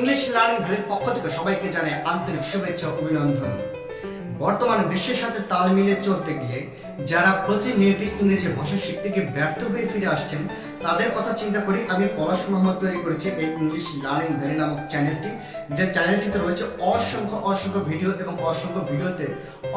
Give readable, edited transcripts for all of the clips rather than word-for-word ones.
English learning ভ্যালির পক্ষ থেকে সবাইকে জানাই আন্তরিক শুভেচ্ছা ও অভিনন্দন। বর্তমানে বিশ্বের সাথে তাল মিলিয়ে চলতে গিয়ে যারা প্রতিনিয়ত ইংরেজি ভাষা শিখতে গিয়ে ব্যর্থ হয়ে ফিরে আসছেন তাদের কথা চিন্তা করি আমি পলাশ মোহাম্মদ তৈরি করেছি এই ইংলিশ লার্নিং ভ্যালি নামক চ্যানেলটি, যে চ্যানেলটিতে রয়েছে অসংখ্য ভিডিও এবং অসংখ্য ভিডিওতে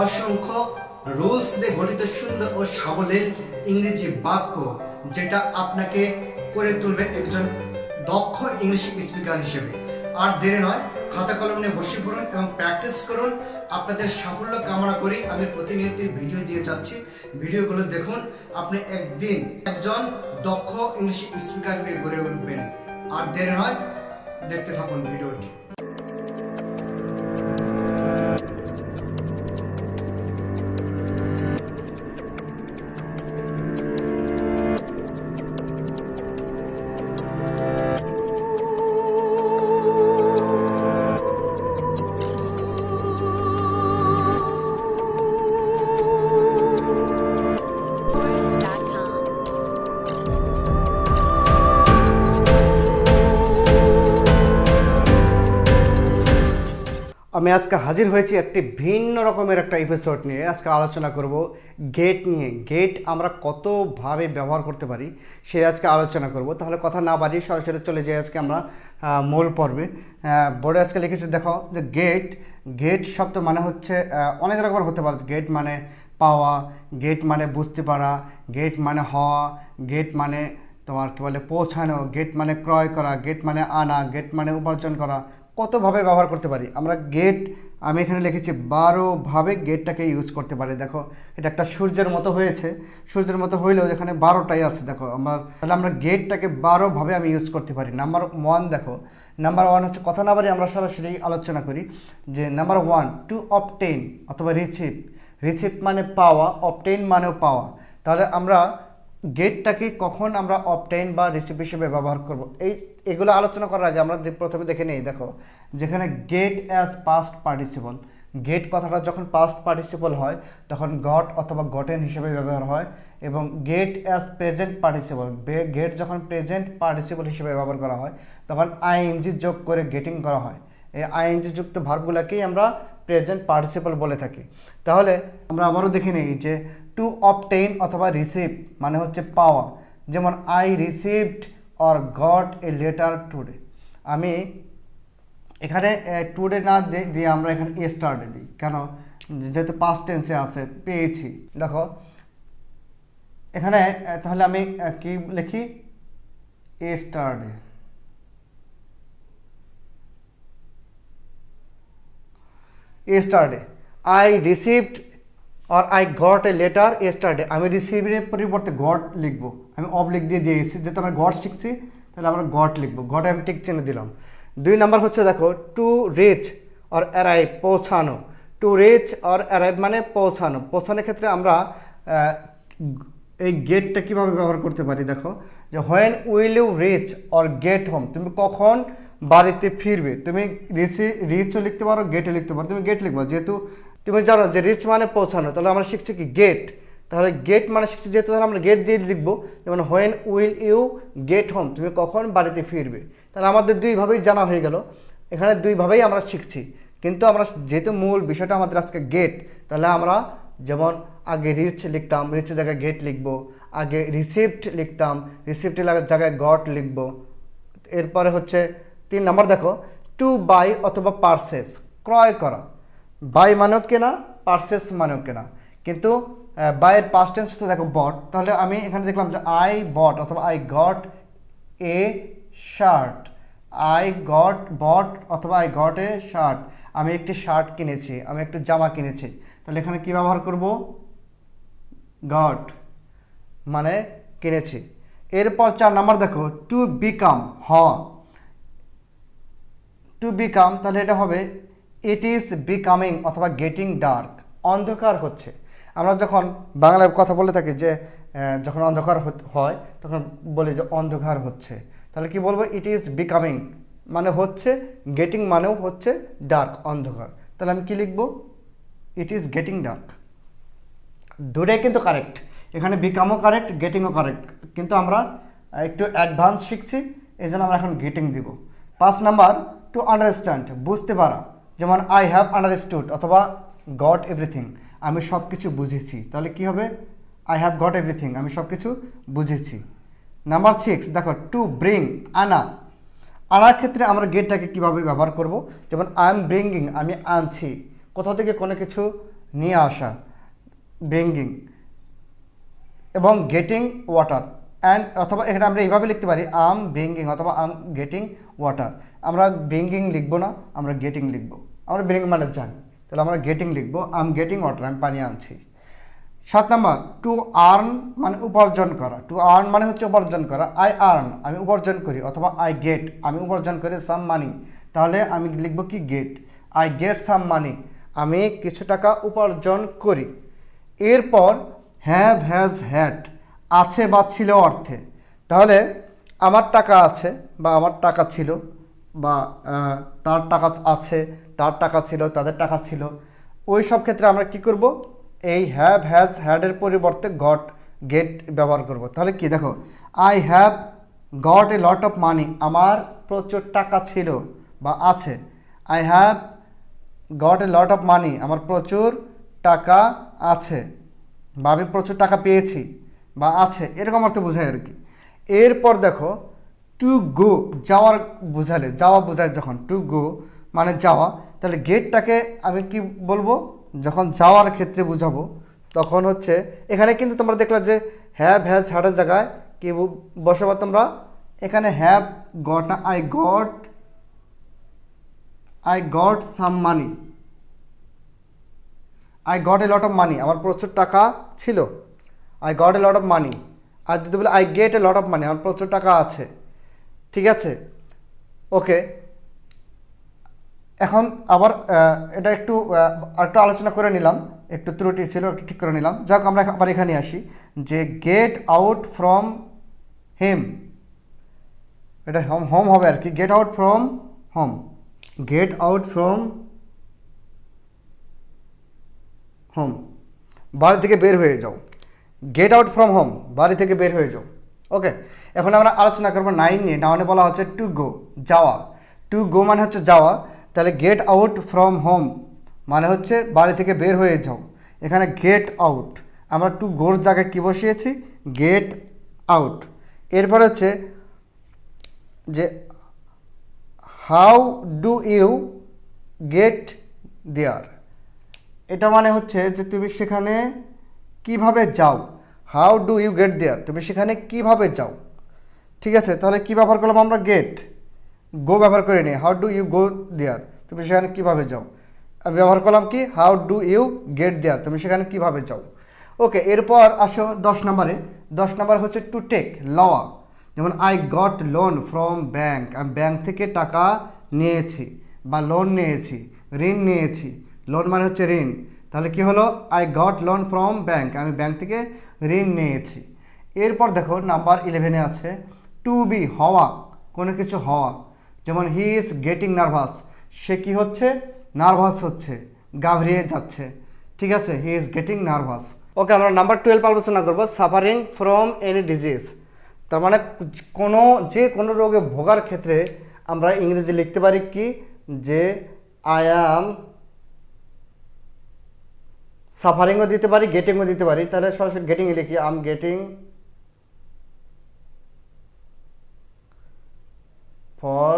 অসংখ্য রুলস দিয়ে গঠিত সুন্দর ও সাবলীল ইংরেজি বাক্য, যেটা আপনাকে করে তুলবে একজন দক্ষ ইংলিশ স্পিকার হিসেবে। আর দেরি নয়, খাতা কলম নিয়ে বসে পড়ুন এবং প্র্যাকটিস করুন। আপনাদের সাফল্য কামনা করি আমি প্রতিনিয়ত ভিডিও দিয়ে যাচ্ছি, ভিডিওগুলো দেখুন, আপনি একদিন একজন দক্ষ ইংলিশ স্পিকার হয়ে গড়ে উঠবেন। আর দেরি নয়, দেখতে থাকুন ভিডিওটি। আমি আজকে হাজির হয়েছি একটি ভিন্ন রকমের একটা এপিসোড নিয়ে। আজকে আলোচনা করব গেট নিয়ে। গেট আমরা কতভাবে ব্যবহার করতে পারি সে আজকে আলোচনা করব। তাহলে কথা না বাড়িয়ে সরাসরি চলে যাই আজকে আমরা মূল পর্বে। বোর্ডে আজকে লিখেছি দেখো যে গেট শব্দ মানে হচ্ছে অনেক রকমের হতে পারে। গেট মানে পাওয়া, গেট মানে বুঝতে পারা, গেট মানে হওয়া, গেট মানে তোমার কী বলে পৌঁছানো, গেট মানে ক্রয় করা, গেট মানে আনা, গেট মানে উপার্জন করা। কতভাবে ব্যবহার করতে পারি আমরা গেট। আমি এখানে লিখেছি 12ভাবে গেটটাকে ইউজ করতে পারি। দেখো এটা একটা সূর্যের মতো হয়েছে, সূর্যের মতো হইলেও এখানে 12টাই আছে। দেখো তাহলে আমরা গেটটাকে 12ভাবে আমি ইউজ করতে পারি। নাম্বার 1 দেখো, নাম্বার 1 হচ্ছে কথা না বাড়ি আমরা সরাসরি আলোচনা করি যে নাম্বার 1 টু অবটেইন অথবা রিসিভ মানে পাওয়া, অবটেইন মানেও পাওয়া। তাহলে আমরা গেটটাকে কখন আমরা অবটেইন বা রিসিভ হিসেবে ব্যবহার করব এগুলো আলোচনা করার আগে আমরা প্রথমে দেখে নিই। দেখো যেখানে get as past participle, get কথাটা যখন পাস্ট পার্টিসিপল হয় তখন গট অথবা গটেন হিসেবে ব্যবহার হয়, এবং get as present participle, get যখন প্রেজেন্ট পার্টিসিপল হিসেবে ব্যবহার করা হয় তখন আইএনজি যোগ করে গেটিং করা হয়। এই আইএনজি যুক্ত ভার্বগুলোকেই আমরা প্রেজেন্ট পার্টিসিপল বলে থাকি। তাহলে আমরা আবারও দেখে নিই যে টু অবটেইন অথবা রিসিভ মানে হচ্ছে পাওয়া। যেমন I received or goat a letter today. আমি এখানে টুডে না দিয়ে আমরা এখানে ইয়েস্টারডে দিই, কেন? যেহেতু পাস্ট টেন্সে আছে, পেয়েছি। দেখো এখানে তাহলে আমি কি লিখি? ইয়েস্টারডে আই রিসিভড আর I got a letter yesterday. আমি রিসিভের পরিবর্তে গট লিখবো, আমি অবলিক দিয়ে দিয়েছি, যেহেতু আমরা গট শিখছি তাহলে আমরা গট লিখবো। গট আমি টিক চিহ্ন দিলাম। 2 নাম্বার হচ্ছে দেখো টু রিচ আর অ্যারাইভ, পৌঁছানো। টু রিচ আর অ্যারাইভ মানে পৌঁছানো। পৌঁছানোর ক্ষেত্রে আমরা এই গেটটা কীভাবে ব্যবহার করতে পারি? দেখো যে when will you reach or get home, তুমি কখন বাড়িতে ফিরবে। তুমি রিচও লিখতে পারো, গেটও লিখতে পারো, তুমি গেট লিখবো। যেহেতু তুমি জানো যে রিচ মানে পৌঁছানো, তাহলে আমরা শিখছি কি গেট। তাহলে গেট মানে শিখছি যেহেতু, তাহলে আমরা গেট দিয়ে লিখবো। যেমন when will you get home, তুমি কখন বাড়িতে ফিরবে। তাহলে আমাদের 2ভাবেই জানা হয়ে গেল, এখানে 2ভাবেই আমরা শিখছি। কিন্তু আমরা যেহেতু মূল বিষয়টা আমাদের আজকে গেট, তাহলে আমরা যেমন আগে রিচ লিখতাম, রিচের জায়গায় গেট লিখবো। আগে রিসিভড লিখতাম, রিসিভডের জায়গায় গট লিখবো। এরপরে হচ্ছে 3 নাম্বার দেখো টু বাই অথবা পারচেস, ক্রয় করা। বাই মানেও কেনা, পারচেস মানেও কেনা। কিন্তু বাইয়ের পাস্ট টেন্স হচ্ছে দেখো বট। তাহলে আমি এখানে দেখলাম যে আই বট অথবা I got a shirt. I got bought অথবা আই গট এ শার্ট, আমি একটি শার্ট কিনেছি, আমি একটি জামা কিনেছি। তাহলে এখানে কি ব্যবহার করব? গট মানে কিনেছি। এরপর 4 নাম্বার দেখো টু বিকাম, হওয়া। টু বিকাম তাহলে এটা হবে ইট ইজ বিকামিং অথবা গেটিং ডার্ক, অন্ধকার হচ্ছে। আমরা যখন বাংলায় কথা বলে থাকি যে যখন অন্ধকার হয় তখন বলি যে অন্ধকার হচ্ছে, তাহলে কি বলবো? ইট ইজ বিকামিং মানে হচ্ছে, গেটিং মানেও হচ্ছে ডার্ক, অন্ধকার। তাহলে আমি কি লিখবো? It is getting dark. দুটোই কিন্তু কারেক্ট, এখানে বিকামও কারেক্ট, গেটিংও কারেক্ট, কিন্তু আমরা একটু অ্যাডভান্স শিখছি, এই জন্য আমরা এখন গেটিং দিব। 5 নাম্বার টু আন্ডারস্ট্যান্ড বুঝতে পারা, যেমন আই হ্যাভ আন্ডারস্টুড অথবা গট এভরিথিং আমি সব কিছু বুঝেছি। তাহলে কি হবে? আই হ্যাভ গট এভরিথিং আমি সব কিছু বুঝেছি। নাম্বার 6 দেখো টু ব্রিং আনা, আনার ক্ষেত্রে আমরা গেটটাকে কীভাবে ব্যবহার করব? যেমন আই এম ব্রিঙ্গিং আমি আনছি, কোথাও থেকে কোনো কিছু নিয়ে আসা, ব্রিঙ্গিং। এবং গেটিং ওয়াটার অ্যান্ড অথবা এখানে আমরা এইভাবে লিখতে পারি আম ব্রিঙ্গিং অথবা আম গেটিং ওয়াটার। আমরা ব্রিঙ্গিং লিখবো না, আমরা গেটিং লিখবো। আমরা ব্রিং মানে জানি, তাহলে আমরা গেটিং লিখবো, আম গেটিং ওয়াটার আমি পানি আনছি। 7 নাম্বার টু আর্ন মানে উপার্জন করা, টু আর্ন মানে হচ্ছে উপার্জন করা। আই আর্ন আমি উপার্জন করি অথবা আই গেট আমি উপার্জন করি সাম মানি, তাহলে আমি লিখবো কি গেট, আই গেট সাম মানি আমি কিছু টাকা উপার্জন করি। এরপর হ্যাভ হ্যাজ হ্যাড আছে বা ছিল অর্থে, তাহলে আমার টাকা আছে বা আমার টাকা ছিল বা তার টাকা আছে, তার টাকা ছিল, তাদের টাকা ছিল, ওই সব ক্ষেত্রে আমরা কি করব? এই হ্যাভ হ্যাজ হ্যাডের পরিবর্তে গট গেট ব্যবহার করব। তাহলে কি দেখো I have got a lot of money আমার প্রচুর টাকা ছিল বা আছে। I have got a lot of money আমার প্রচুর টাকা আছে বা আমি প্রচুর টাকা পেয়েছি বা আছে, এরকম অর্থ বোঝায় আর কি। এরপর দেখো টু গো যাওয়ার বোঝালে, যাওয়া বোঝায় যখন টু গো মানে যাওয়া, তাহলে গেটটাকে আমি কি বলবো? যখন যাওয়ার ক্ষেত্রে বুঝাবো তখন হচ্ছে এখানে কিন্তু তোমরা দেখলে যে হ্যাভ হ্যাজ হ্যাডের জায়গায় কি বসাবো তোমরা? এখানে হ্যাভ গট না, I got some money, I got a lot of money আমার প্রচুর টাকা ছিল, I got a lot of money. আর যদি বলে I get a lot of money আমার প্রচুর টাকা আছে। ঠিক আছে, ওকে। এখন আবার এটা একটু আলোচনা করে নিলাম, একটু ত্রুটি ছিল একটু ঠিক করে নিলাম। যাক আমরা আবার এখানে আসি যে গেট আউট ফ্রম হিম, এটা হোম হবে আর কি, get out from home, get out from home বাড়ি থেকে বের হয়ে যাও, গেট আউট ফ্রম হোম বাড়ি থেকে বের হয়ে যাও। ওকে, এখন আমরা আলোচনা করবো 9 নিয়ে। 9 বলা হচ্ছে টু গো যাওয়া, টু গো মানে হচ্ছে যাওয়া, তাহলে গেট আউট ফ্রম হোম মানে হচ্ছে বাড়ি থেকে বের হয়ে যাও। এখানে গেট আউট আমরা টু গোর জায়গায় কী বসিয়েছি? Get out. এরপর হচ্ছে যে হাউ ডু ইউ গেট দেয়ার, এটা মানে হচ্ছে যে তুমি সেখানে কিভাবে যাও, হাউ ডু ইউ গেট দেয়ার তুমি সেখানে কিভাবে যাও। ঠিক আছে, তাহলে কি ব্যবহার করলাম আমরা? গেট, গো ব্যবহার করে নিই, হাউ ডু ইউ গো দেয়ার তুমি সেখানে কিভাবে যাও। আমি ব্যবহার করলাম কি? হাউ ডু ইউ গেট দেয়ার তুমি সেখানে কিভাবে যাও। ওকে, এরপর আসো 10 নম্বরে। 10 নম্বর হচ্ছে টু টেক লওয়া, যেমন I got loan from bank আমি ব্যাঙ্ক থেকে টাকা নিয়েছি বা লোন নিয়েছি, ঋণ নিয়েছি। লোন মানে হচ্ছে ঋণ, তাহলে কি হলো? I got loan from bank আমি ব্যাঙ্ক থেকে ঋণ নিয়েছি। এরপর দেখো নাম্বার 11-এ আছে টু বি হওয়া, কোনো কিছু হওয়া, যেমন হি ইজ গেটিং নার্ভাস সে কি হচ্ছে? নার্ভাস হচ্ছে, ঘাবড়িয়ে যাচ্ছে। ঠিক আছে, হি ইজ গেটিং নার্ভাস। ওকে, আমরা নাম্বার 12 আলোচনা করবো সাফারিং ফ্রম এনি ডিজিজ, তার মানে কোনো রোগে ভোগার ক্ষেত্রে আমরা ইংরেজি লিখতে পারি কি? যে আই অ্যাম সাফারিংও দিতে পারি, গেটিংও দিতে পারি। তাহলে সরাসরি গেটিং লিখি, I am getting for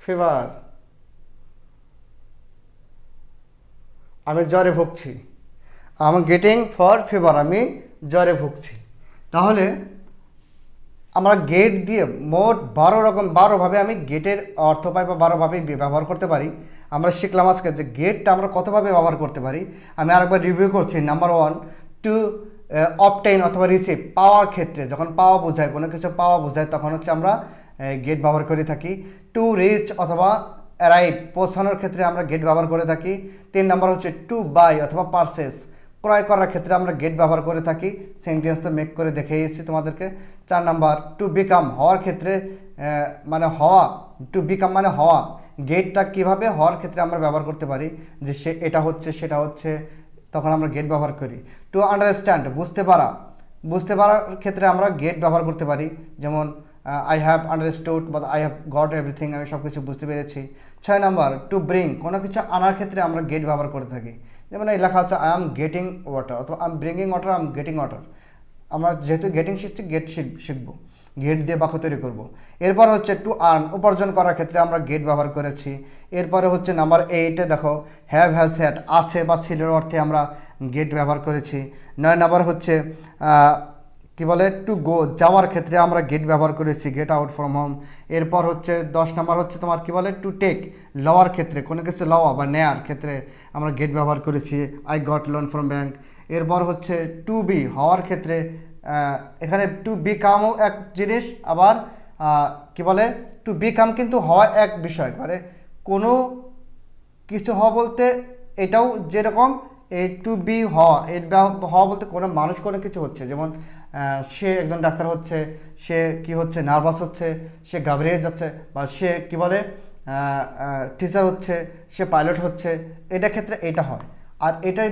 fever আমি জ্বরে ভুগছি, I am getting for fever আমি জ্বরে ভুগছি। তাহলে আমরা গেট দিয়ে মোট 12ভাবে আমি গেটের অর্থ পাই বা 12ভাবে ব্যবহার করতে পারি। আমরা শিখলাম আজকে যে গেটটা আমরা কতভাবে ব্যবহার করতে পারি। আমি আরেকবার রিভিউ করছি। নাম্বার 1 টু অবটেইন অথবা রিসিভ পাওয়ার ক্ষেত্রে, যখন পাওয়া বোঝায়, কোনো কিছু পাওয়া বোঝায় তখন হচ্ছে আমরা গেট ব্যবহার করে থাকি। টু রিচ অথবা অ্যারাইভ পৌঁছানোর ক্ষেত্রে আমরা গেট ব্যবহার করে থাকি। 3 নাম্বার হচ্ছে টু বাই অথবা পারচেস ক্রয় করার ক্ষেত্রে আমরা গেট ব্যবহার করে থাকি। সেন্টেন্স তো মেক করে দেখে এসেছি তোমাদেরকে। 4 নাম্বার টু বিকাম হওয়ার ক্ষেত্রে মানে হওয়া, টু বিকাম মানে হওয়া, গেটটা কীভাবে হওয়ার ক্ষেত্রে আমরা ব্যবহার করতে পারি, যে সে এটা হচ্ছে সেটা হচ্ছে, তখন আমরা গেট ব্যবহার করি। টু আন্ডারস্ট্যান্ড বুঝতে পারার ক্ষেত্রে আমরা গেট ব্যবহার করতে পারি, যেমন আই হ্যাভ আন্ডারস্টুড বা আই হ্যাভ গট এভরিথিং, আমি সব কিছু বুঝতে পেরেছি। 6 নাম্বার টু ব্রিং, কোনো কিছু আনার ক্ষেত্রে আমরা গেট ব্যবহার করে থাকি। যেমন এই লেখা আছে আই এম গেটিং ওয়াটার অথবা I am bringing water, I am getting water. আমরা যেহেতু গেটিং শিখছি, গেট শিখবো, গেট দিয়ে বাক্য তৈরি করব। এরপর হচ্ছে টু আর্ন, উপার্জন করার ক্ষেত্রে আমরা গেট ব্যবহার করেছি। এরপরে হচ্ছে নাম্বার 8-এ দেখো হ্যাভ হ্যাজ হ্যাড, আছে বা ছিলের অর্থে আমরা গেট ব্যবহার করেছি। 9 নাম্বার হচ্ছে কি বলে টু গো, যাওয়ার ক্ষেত্রে আমরা গেট ব্যবহার করেছি, গেট আউট ফ্রম হোম। এরপর হচ্ছে 10 নাম্বার হচ্ছে তোমার কি বলে টু টেক, লওয়ার ক্ষেত্রে, কোনো কিছু লওয়া বা নেয়ার ক্ষেত্রে আমরা গেট ব্যবহার করেছি, I got loan from bank. এরপর হচ্ছে টু বি, হওয়ার ক্ষেত্রে এখানে টু বিকামও এক জিনিস, আবার কি বলে টু বিকাম কিন্তু হওয়া এক বিষয়, মানে কোনো কিছু হওয়া বলতে এটাও যেরকম এই টু বি হওয়া, হওয়া বলতে কোনো মানুষ কোনো কিছু হচ্ছে, যেমন সে একজন ডাক্তার হচ্ছে, সে কি হচ্ছে নার্ভাস হচ্ছে, সে ঘাবড়িয়ে যাচ্ছে, বা সে কি বলে টিচার হচ্ছে, সে পাইলট হচ্ছে, এটা ক্ষেত্রে এটা হয়। আর এটাই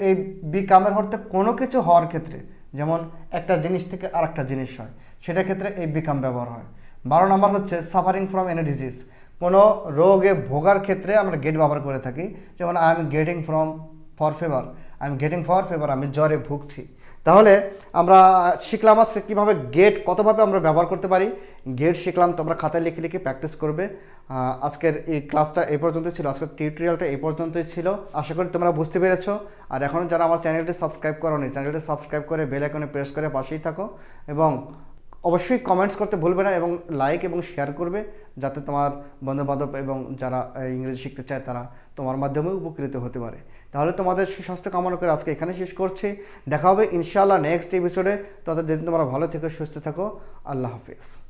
এই বিকামের অর্থে কোনো কিছু হওয়ার ক্ষেত্রে, যেমন একটা জিনিস থেকে আর একটা জিনিস হয়, সেটার ক্ষেত্রে এই বিকাম ব্যবহার হয়। 12 নম্বর হচ্ছে সাফারিং ফ্রম এনি ডিজিজ, কোনো রোগে ভোগার ক্ষেত্রে আমরা গেট ব্যবহার করে থাকি, যেমন I am getting for fever, I am getting for fever, আমি জ্বরে ভুগছি। তাহলে আমরা শিখলাম আজকে কীভাবে গেট কতভাবে আমরা ব্যবহার করতে পারি। গেট শিখলাম, তোমরা খাতায় লিখে লিখে প্র্যাকটিস করবে। আজকের এই ক্লাসটা এই পর্যন্তই ছিল, আজকের টিউটোরিয়ালটা এই পর্যন্তই ছিল। আশা করি তোমরা বুঝতে পেরেছো। আর এখনও যারা আমার চ্যানেলটি সাবস্ক্রাইব করোনি, চ্যানেলটি সাবস্ক্রাইব করে বেল আইকনে প্রেস করে পাশেই থাকো, এবং অবশ্যই কমেন্টস করতে ভুলবে না, এবং লাইক এবং শেয়ার করবে, যাতে তোমার বন্ধুবান্ধব এবং যারা ইংরেজি শিখতে চায় তারা তোমার মাধ্যমেও উপকৃত হতে পারে। তাহলে তোমাদের সুস্বাস্থ্য কামনা করে আজকে এখানে শেষ করছি। দেখা হবে ইনশাআল্লাহ নেক্সট এপিসোডে। ততদিন তোমরা ভালো থেকো, সুস্থ থাকো। আল্লাহ হাফিজ।